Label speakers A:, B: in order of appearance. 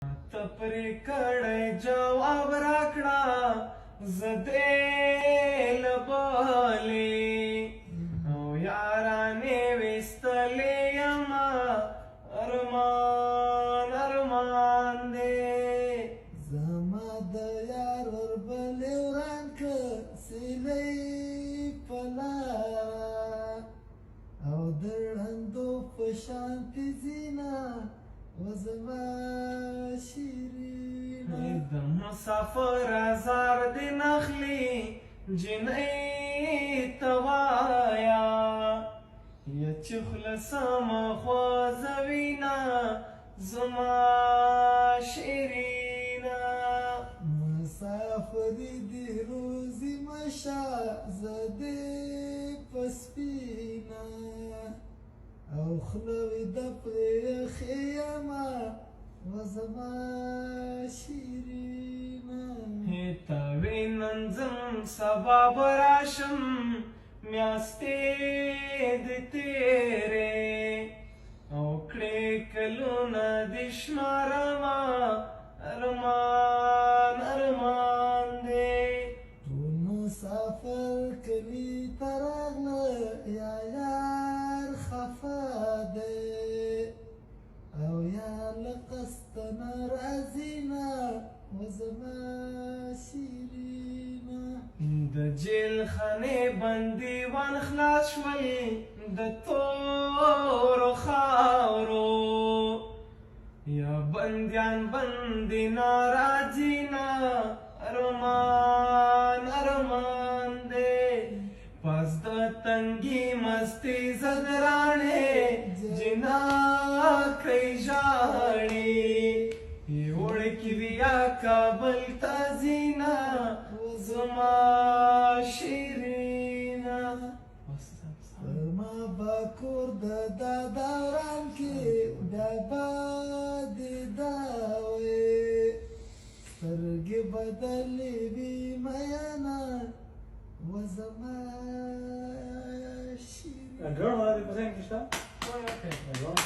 A: تپری کڑی جواب راکڑا زدے لبالی او یارانی وستلی یما ارمان ارمان دے
B: زما د یار وربلی وران که سیلی پلارا او د ړندو په شانتې ځینا وزما شیرینا
A: د مسافر ازار دی نخلی جنئی توایا یا چخلصم خوازوینا زما شیرینا
B: مسافری دی روزی مشا زده پسپینا او خلوی د پریخی یما وزما شیرینا
A: تاوی ننزم سبا براشم میاستی دی تیره او کڑی کلونا دشمارما ارمان ارمان دے
B: ټول مسافر کلی تراغله یا یار خفا دی او یا لقصد نرازینا وزما شیرینا
A: د جیل خانه بندی وان خلاص شول د تور خاورو یا بندیان بندی ناراضینا ارمان ارمان دے پس د تنگی مستی زدرانے جنا کئی جاڑی وړکی ویا کابل تازینا زما شیرینا
B: ما باکور د دادا وران کې بیا به دې داوې سترګې بدلې وي میانا وزما شیرینا
C: الدرون هذه مثلا كشتا؟ الدرون